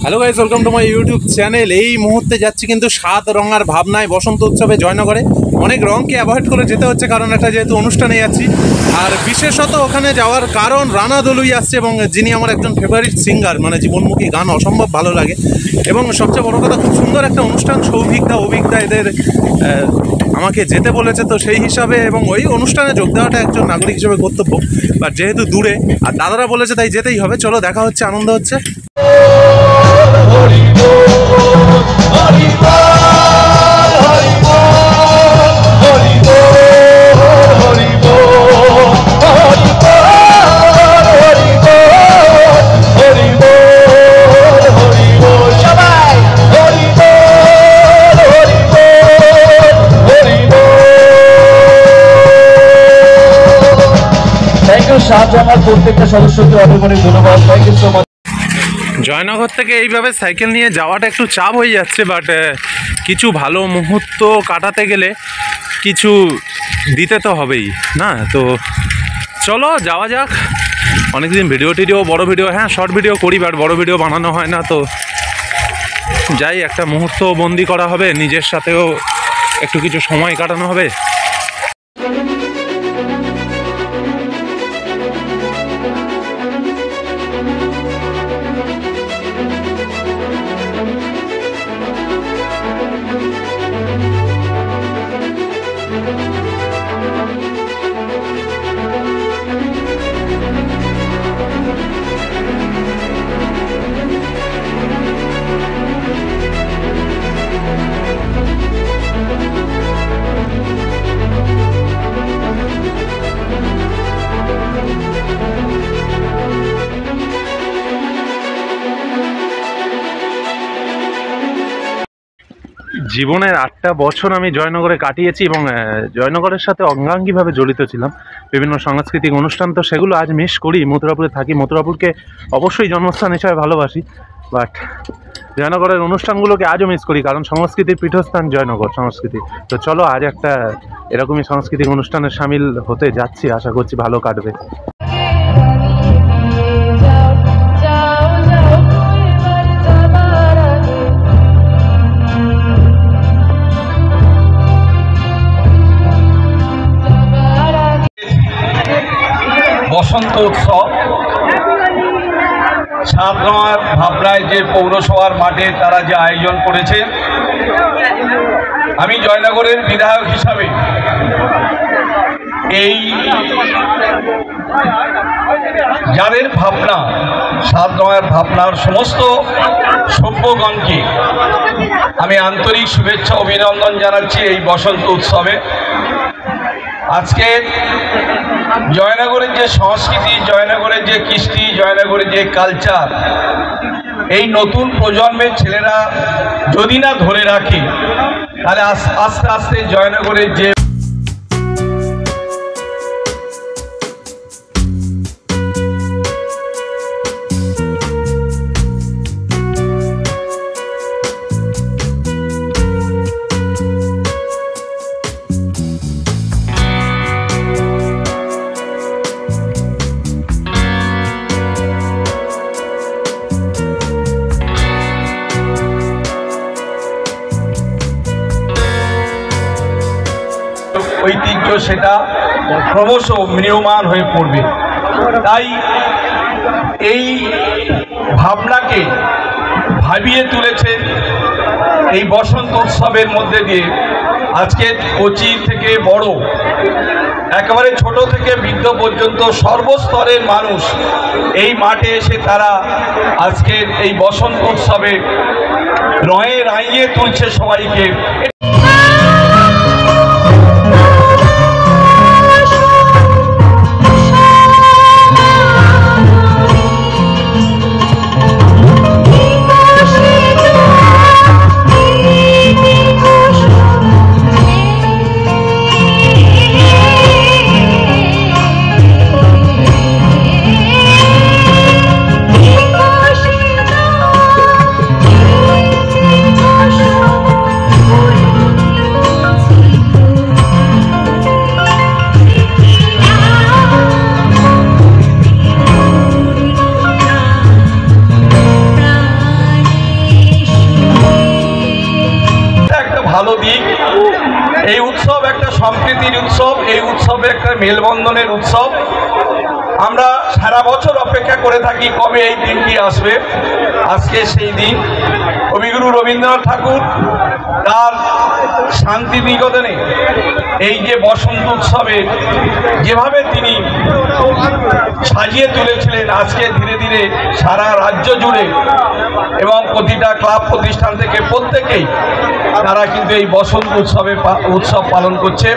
Hello guys, welcome to my YouTube channel. এই মুহূর্তে যাচ্ছি কিন্তু সাত রঙার ভাবনায় বসন্ত উৎসবে জয়নগরে। অনেক রঙকে অ্যাভয়েড করে যেতে হচ্ছে কারণ একটা যেহেতু অনুষ্ঠানে যাচ্ছি। আর বিশেষত ওখানে যাওয়ার কারণ রানা দলুই আসছে এবং যিনি আমার একজন ফেভারিট সিঙ্গার, মানে জীবনমুখী গান অসম্ভব ভালো লাগে। এবং সবচেয়ে বড় কথা, খুব সুন্দর একটা অনুষ্ঠান, অভিজ্ঞতা এদের আমাকে যেতে বলেছে, তো সেই হিসাবে এবং ওই অনুষ্ঠানে যোগ দেওয়াটা একজন নাগরিক হিসেবে কর্তব্য। বাট যেহেতু দূরে আর দাদারা বলেছে তাই যেতেই হবে। চলো, দেখা হচ্ছে, আনন্দ হচ্ছে। প্রত্যেকটা সদস্যকে অনেক অনেক ধন্যবাদ। Thank you so much. Joynagar থেকে এইভাবে সাইকেল নিয়ে যাওয়াটা একটু চাপ হয়ে যাচ্ছে, বাট কিছু ভালো মুহূর্ত কাটাতে গেলে কিছু দিতে তো হবেই না। তো চলো যাওয়া যাক। অনেকদিন ভিডিও বড় ভিডিও, হ্যাঁ শর্ট ভিডিও করি, বাট বড় ভিডিও বানানো হয় না। তো যাই, একটা মুহূর্ত বন্দি করা হবে, নিজের সাথেও একটু কিছু সময় কাটানো হবে। জীবনের 8টা বছর আমি জয়নগরে কাটিয়েছি এবং জয়নগরের সাথে অঙ্গাঙ্গিভাবে জড়িত ছিলাম। বিভিন্ন সাংস্কৃতিক অনুষ্ঠান, তো সেগুলো আজ মিস করি। মথুরাপুরে থাকি, মথুরাপুরকে অবশ্যই জন্মস্থান হিসাবে ভালোবাসি, বাট জয়নগরের অনুষ্ঠানগুলোকে আজও মিস করি, কারণ সংস্কৃতির পীঠস্থান জয়নগর সংস্কৃতি। তো চলো, আজ একটা এরকমই সাংস্কৃতিক অনুষ্ঠানে সামিল হতে যাচ্ছি, আশা করছি ভালো কাটবে। বসন্ত উৎসব সাতরঙার ভাবনায় যে পৌরসভার মাঠে তারা যে আয়োজন করেছে, আমি জয়নগরের বিধায়ক হিসাবে এই যাদের ভাবনা, সাতরঙার ভাবনার সমস্ত সভ্যগণকে আমি আন্তরিক শুভেচ্ছা অভিনন্দন জানাচ্ছি এই বসন্ত উৎসবে। আজকে জয়নগরের যে সংস্কৃতি, জয়নগরের যে কৃষ্টি, জয়নগরের যে কালচার, এই নতুন প্রজন্মের ছেলেরা যদি না ধরে রাখে, তাহলে আস্তে আস্তে জয়নগরের যে ঐতিহ্য সেটা ক্রমশ ম্রিয়মাণ হয়ে পড়বে। তাই এই ভাবনাকে ভাবিয়ে তুলেছে এই বসন্ত উৎসবের মধ্যে দিয়ে। আজকে কচি থেকে বড়, একেবারে ছোট থেকে বৃদ্ধ পর্যন্ত সর্বস্তরের মানুষ এই মাঠে এসে তারা আজকের এই বসন্ত উৎসবে রঙে রাঙিয়ে তুলছে সবাইকে। Oh, উৎসব একটা মেলবন্ধনের উৎসব। আমরা সারা বছর অপেক্ষা করে থাকি কবে এই দিনটি আসবে। আজকে সেই দিন কবিগুরু রবীন্দ্রনাথ ঠাকুর তার শান্তিনিকেতনে এই যে বসন্ত উৎসবে যেভাবে তিনি সাজিয়ে তুলেছিলেন, আজকে ধীরে ধীরে সারা রাজ্য জুড়ে এবং প্রতিটা ক্লাব প্রতিষ্ঠান থেকে প্রত্যেকেই তারা কিন্তু এই বসন্ত উৎসব পালন করছে।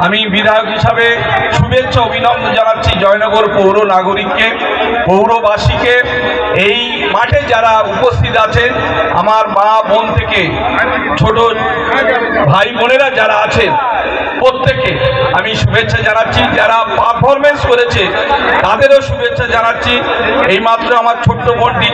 আমি বিধায়ক হিসাবে শুভেচ্ছা অভিনন্দন জানাচ্ছি জয়নগর পৌর নাগরিককে, পৌরবাসীকে, এই মাঠে যারা উপস্থিত আছেন, আমার মা বোন থেকে ছোট ভাই বোনেরা যারা আছেন প্রত্যেকে আমি শুভেচ্ছা জানাচ্ছি। যারা পারফরমেন্স করেছে তাদেরও শুভেচ্ছা জানাচ্ছি। এইমাত্র আমার ছোট্ট বোনটি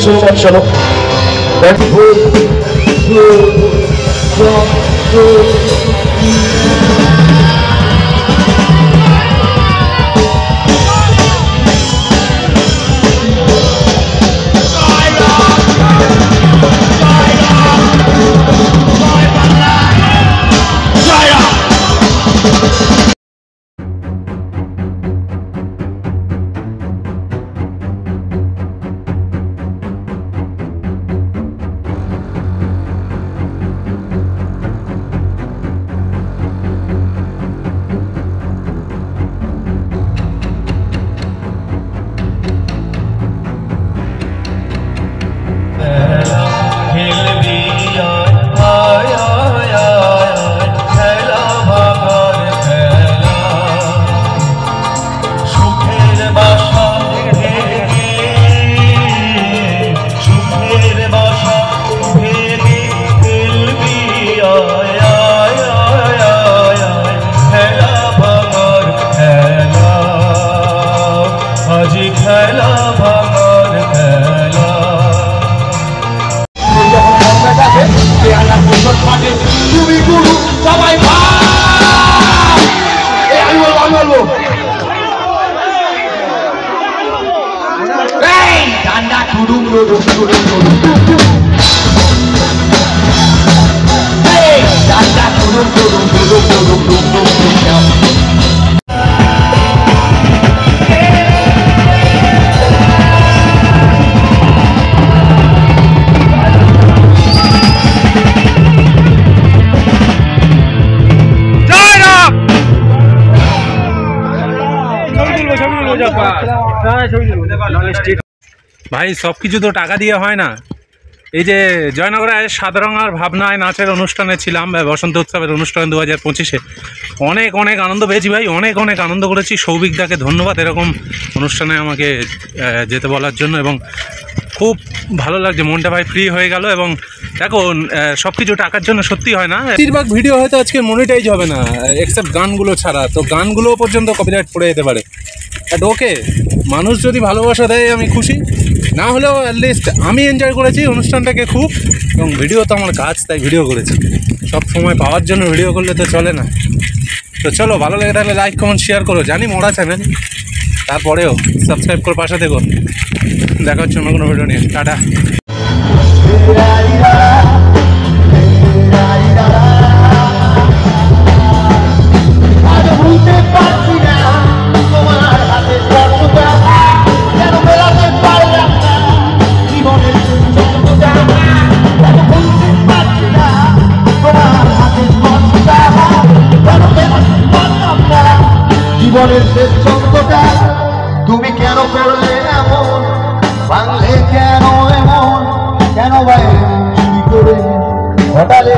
so much, Shalo. Thank ভাই সব কিছু তো টাকা দিয়ে হয় না। এই যে জয়নগরে সাতরঙার ভাবনায় নাচের অনুষ্ঠানে ছিলাম, বসন্ত উৎসবের অনুষ্ঠানে 2025-এ অনেক অনেক আনন্দ পেয়েছি ভাই, অনেক অনেক আনন্দ করেছি। সৌভিকদাকে ধন্যবাদ এরকম অনুষ্ঠানে আমাকে যেতে বলার জন্য, এবং খুব ভালো লাগছে, মনটা ভাই ফ্রি হয়ে গেল। এবং দেখো সব কিছু টাকার জন্য সত্যি হয় না, বেশিরভাগ ভিডিও হয়তো আজকে মনিটাইজ হবে না এক্সেপ্ট গানগুলো ছাড়া, তো গানগুলো পর্যন্ত কপিরাইট পড়ে যেতে পারে। বাট ওকে, মানুষ যদি ভালোবাসা দেয় আমি খুশি, না হলেও অ্যাটলিস্ট আমি এনজয় করেছি অনুষ্ঠানটাকে খুব, এবং ভিডিও তো আমার কাজ, তাই ভিডিও করেছি। সব সময় পাওয়ার জন্য ভিডিও করলে তো চলে না। তো চলো, ভালো লাগে তাহলে লাইক কমেন্ট শেয়ার করো, জানি মরা চ্যানেল, তারপরেও সাবস্ক্রাইব করে পাশে দেখো। দেখা হচ্ছে অন্য কোনো ভিডিও নিয়ে, টাটা। জীবনের শেষ চন্দ্রটা তুমি কেন করলে এমন, বাংলে কেন এমন, কেন ভাই চুরি করে ঘটালে